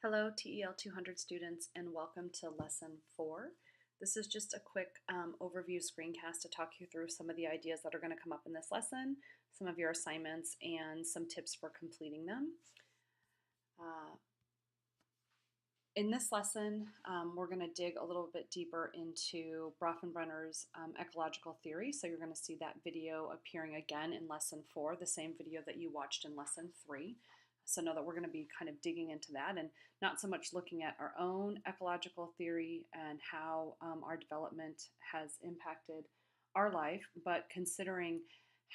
Hello, TEL200 students, and welcome to Lesson 4. This is just a quick overview screencast to talk you through some of the ideas that are going to come up in this lesson, some of your assignments, and some tips for completing them. In this lesson, we're going to dig a little bit deeper into Bronfenbrenner's ecological theory. So you're going to see that video appearing again in Lesson 4, the same video that you watched in Lesson 3. So know that we're going to be kind of digging into that and not so much looking at our own ecological theory and how our development has impacted our life, but considering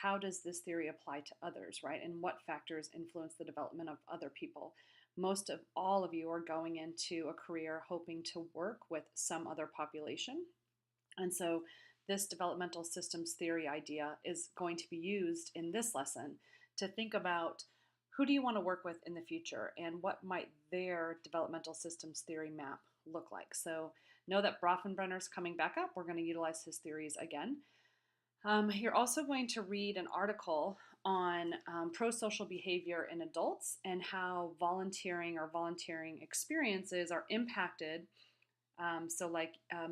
how does this theory apply to others, right? And what factors influence the development of other people. Most of all of you are going into a career hoping to work with some other population. And so this developmental systems theory idea is going to be used in this lesson to think about who do you want to work with in the future and what might their developmental systems theory map look like. So know that Bronfenbrenner's coming back up. We're going to utilize his theories again. You're also going to read an article on pro-social behavior in adults and how volunteering or volunteering experiences are impacted.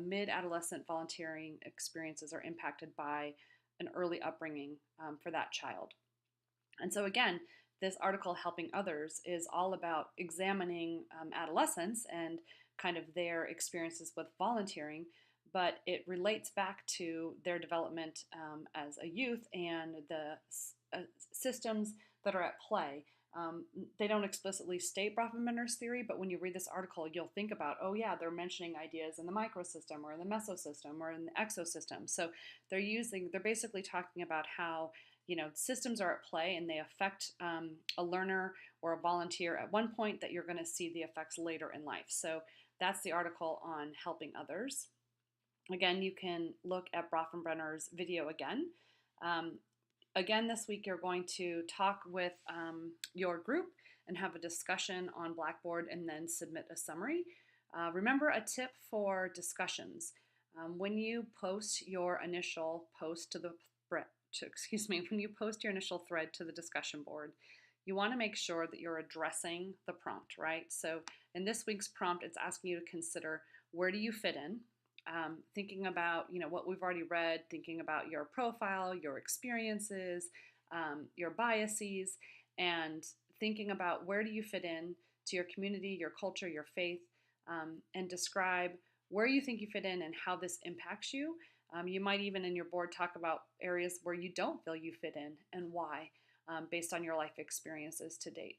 Mid-adolescent volunteering experiences are impacted by an early upbringing for that child. And so again, this article, Helping Others, is all about examining adolescents and kind of their experiences with volunteering, but it relates back to their development as a youth and the systems that are at play. They don't explicitly state Bronfenbrenner's theory, but when you read this article, you'll think about, oh yeah, they're mentioning ideas in the microsystem or in the mesosystem or in the exosystem. So they're basically talking about how systems are at play and they affect a learner or a volunteer at one point that you're going to see the effects later in life. So that's the article on Helping Others. Again, you can look at Bronfenbrenner's video again. Again, this week you're going to talk with your group and have a discussion on Blackboard and then submit a summary. Remember a tip for discussions. When you post your initial post to the when you post your initial thread to the discussion board, you want to make sure that you're addressing the prompt, right? So in this week's prompt, it's asking you to consider where do you fit in, thinking about what we've already read, thinking about your profile, your experiences, your biases, and thinking about where do you fit in to your community, your culture, your faith, and describe where you think you fit in and how this impacts you. You might even in your board talk about areas where you don't feel you fit in and why, based on your life experiences to date.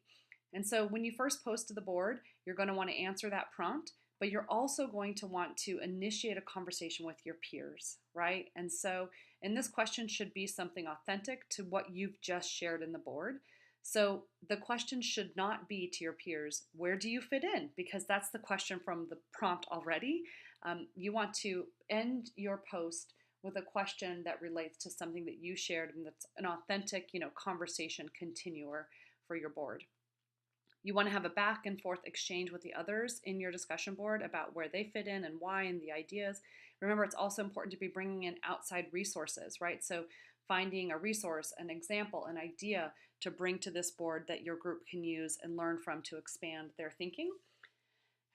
And so when you first post to the board, you're going to want to answer that prompt, but you're also going to want to initiate a conversation with your peers, right? And so, and this question should be something authentic to what you've just shared in the board. So the question should not be to your peers, where do you fit in? Because that's the question from the prompt already. You want to end your post with a question that relates to something that you shared and that's an authentic, conversation continuer for your board. You want to have a back and forth exchange with the others in your discussion board about where they fit in and why and the ideas. Remember, it's also important to be bringing in outside resources, right? So finding a resource, an example, an idea to bring to this board that your group can use and learn from to expand their thinking.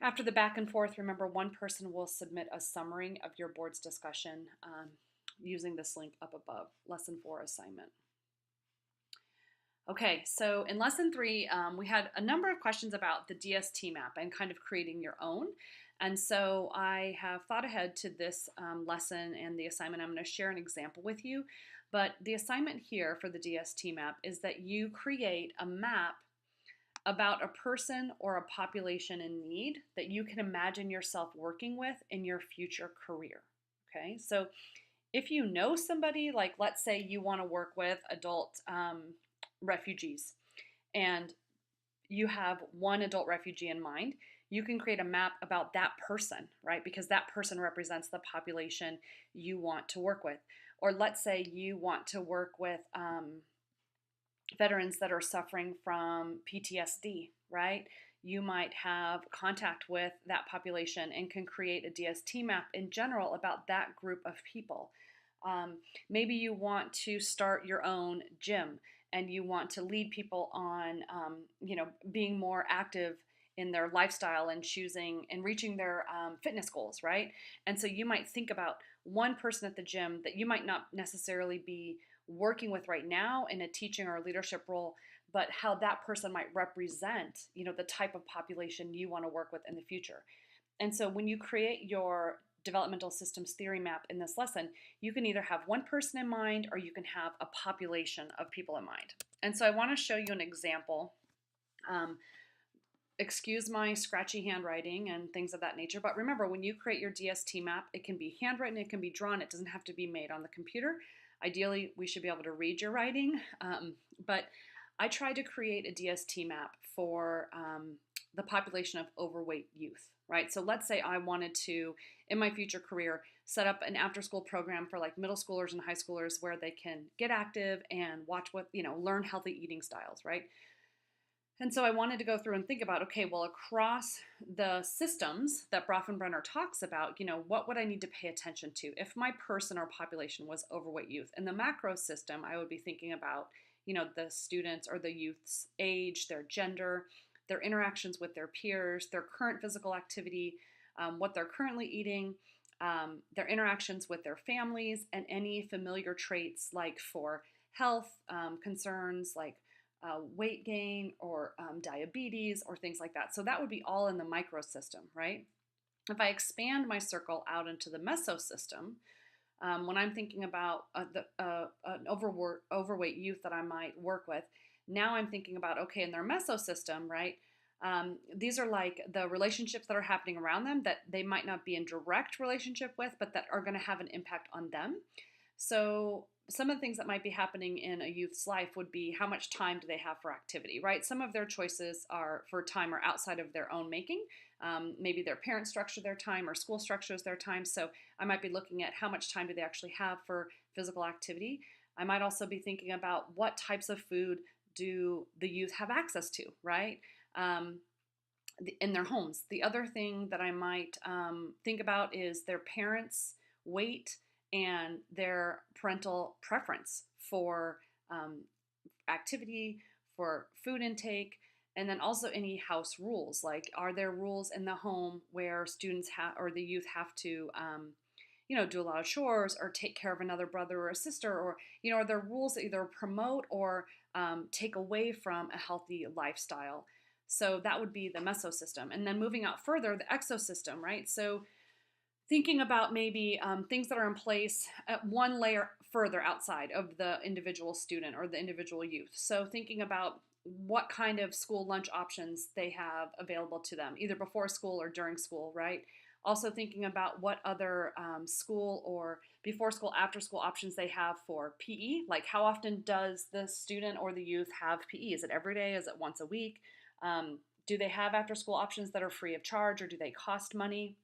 After the back and forth, remember one person will submit a summary of your board's discussion using this link up above, Lesson 4 assignment. Okay, so in Lesson 3, we had a number of questions about the DST map and kind of creating your own. And so I have thought ahead to this lesson and the assignment. I'm going to share an example with you. But the assignment here for the DST map is that you create a map about a person or a population in need that you can imagine yourself working with in your future career. Okay, so if you know somebody, like let's say you want to work with adult refugees and you have one adult refugee in mind, you can create a map about that person, right? Because that person represents the population you want to work with. Or let's say you want to work with veterans that are suffering from PTSD, right? You might have contact with that population and can create a DST map in general about that group of people. Maybe you want to start your own gym and you want to lead people on, being more active in their lifestyle and choosing and reaching their fitness goals, right? And so you might think about one person at the gym that you might not necessarily be working with right now in a teaching or leadership role, but how that person might represent, the type of population you want to work with in the future. And so when you create your developmental systems theory map in this lesson, you can either have one person in mind or you can have a population of people in mind. And so I want to show you an example. Excuse my scratchy handwriting and things of that nature, but remember, when you create your DST map, it can be handwritten, it can be drawn, it doesn't have to be made on the computer. Ideally, we should be able to read your writing, but I tried to create a DST map for the population of overweight youth, right? So let's say I wanted to, in my future career, set up an after-school program for like middle schoolers and high schoolers where they can get active and learn healthy eating styles, right? And so I wanted to go through and think about, okay, well, across the systems that Bronfenbrenner talks about, what would I need to pay attention to if my person or population was overweight youth? In the macro system, I would be thinking about, the students or the youth's age, their gender, their interactions with their peers, their current physical activity, what they're currently eating, their interactions with their families, and any familiar traits like for health concerns like weight gain or diabetes or things like that. So that would be all in the microsystem, right? If I expand my circle out into the mesosystem, when I'm thinking about an overweight youth that I might work with, now I'm thinking about, okay, in their mesosystem, right? These are like the relationships that are happening around them that they might not be in direct relationship with, but that are going to have an impact on them. So some of the things that might be happening in a youth's life would be how much time do they have for activity, right? Some of their choices are for time are outside of their own making. Maybe their parents structure their time or school structures their time. So I might be looking at how much time do they actually have for physical activity. I might also be thinking about what types of food do the youth have access to, right? In their homes. The other thing that I might think about is their parents' weight and their parental preference for activity, for food intake, and then also any house rules. Like, are there rules in the home where students have or the youth have to, do a lot of chores or take care of another brother or a sister, or are there rules that either promote or take away from a healthy lifestyle? So that would be the mesosystem. And then moving out further, the exosystem, right? So thinking about maybe things that are in place at one layer further outside of the individual student or the individual youth. So thinking about what kind of school lunch options they have available to them, either before school or during school, right? Also thinking about what other school or before school, after school options they have for PE. Like, how often does the student or the youth have PE? Is it every day? Is it once a week? Do they have after school options that are free of charge, or do they cost money?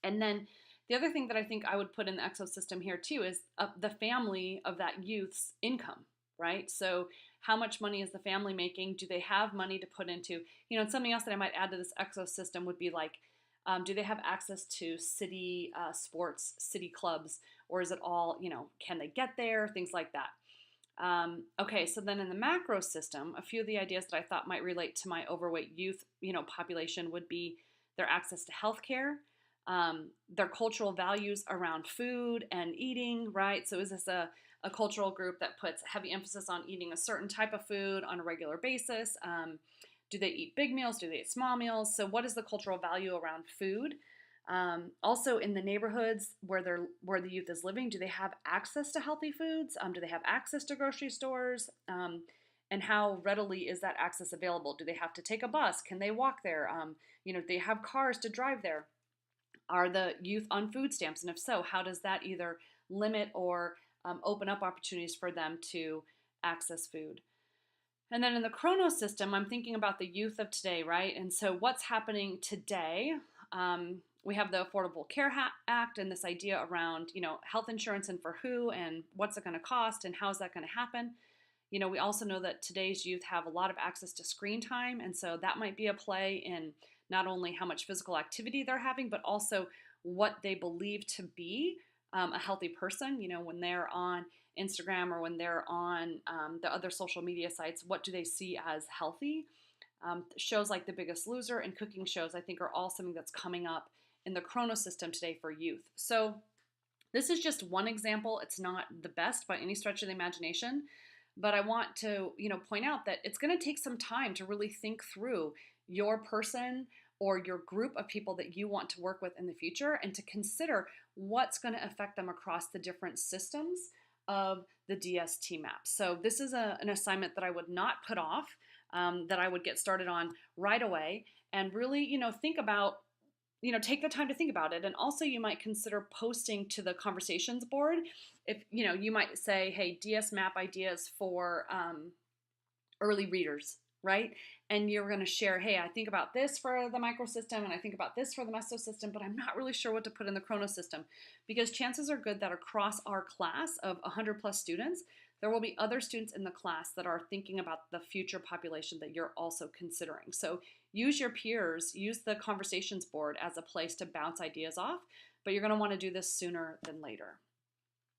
And then the other thing that I think I would put in the exosystem here too is the family of that youth's income, right? So how much money is the family making? Do they have money to put into, and something else that I might add to this exosystem would be like, do they have access to city sports, city clubs, or is it all, can they get there? Things like that. Okay, so then in the macro system, a few of the ideas that I thought might relate to my overweight youth, population would be their access to healthcare, their cultural values around food and eating, right? So is this a cultural group that puts heavy emphasis on eating a certain type of food on a regular basis? Do they eat big meals? Do they eat small meals? So what is the cultural value around food? Also in the neighborhoods where the youth is living, do they have access to healthy foods? Do they have access to grocery stores? And how readily is that access available? Do they have to take a bus? Can they walk there? Do they have cars to drive there? Are the youth on food stamps? And if so, how does that either limit or open up opportunities for them to access food? And then in the chronos system, I'm thinking about the youth of today, right? And so what's happening today? We have the Affordable Care Act and this idea around, health insurance and for who and what's it going to cost and how's that going to happen? We also know that today's youth have a lot of access to screen time. And so that might be a play in not only how much physical activity they're having, but also what they believe to be a healthy person. When they're on Instagram or when they're on the other social media sites, what do they see as healthy? Shows like The Biggest Loser and cooking shows, I think, are all something that's coming up in the Chrono system today for youth. So this is just one example. It's not the best by any stretch of the imagination, but I want to, point out that it's going to take some time to really think through your person or your group of people that you want to work with in the future, and to consider what's going to affect them across the different systems of the DST map. So this is an assignment that I would not put off, that I would get started on right away, and really, think about, take the time to think about it. And also you might consider posting to the conversations board. If, you might say, hey, DS map ideas for early readers, right? And you're going to share, hey, I think about this for the microsystem and I think about this for the mesosystem, but I'm not really sure what to put in the chronosystem, because chances are good that across our class of 100 plus students, there will be other students in the class that are thinking about the future population that you're also considering. So use your peers, use the conversations board as a place to bounce ideas off, but you're going to want to do this sooner than later.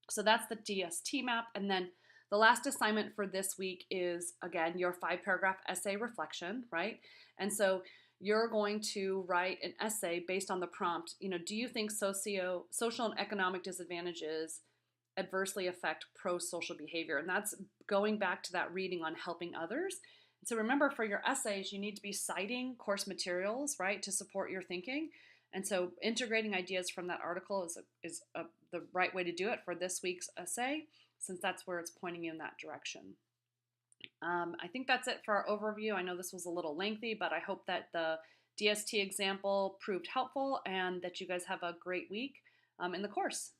So that's the DST map. And then the last assignment for this week is, again, your 5-paragraph essay reflection, right? And so you're going to write an essay based on the prompt, do you think social and economic disadvantages adversely affect pro-social behavior? And that's going back to that reading on helping others. And so remember, for your essays, you need to be citing course materials, right, to support your thinking. And so integrating ideas from that article is the right way to do it for this week's essay, since that's where it's pointing you in that direction. I think that's it for our overview. I know this was a little lengthy, but I hope that the DST example proved helpful and that you guys have a great week in the course.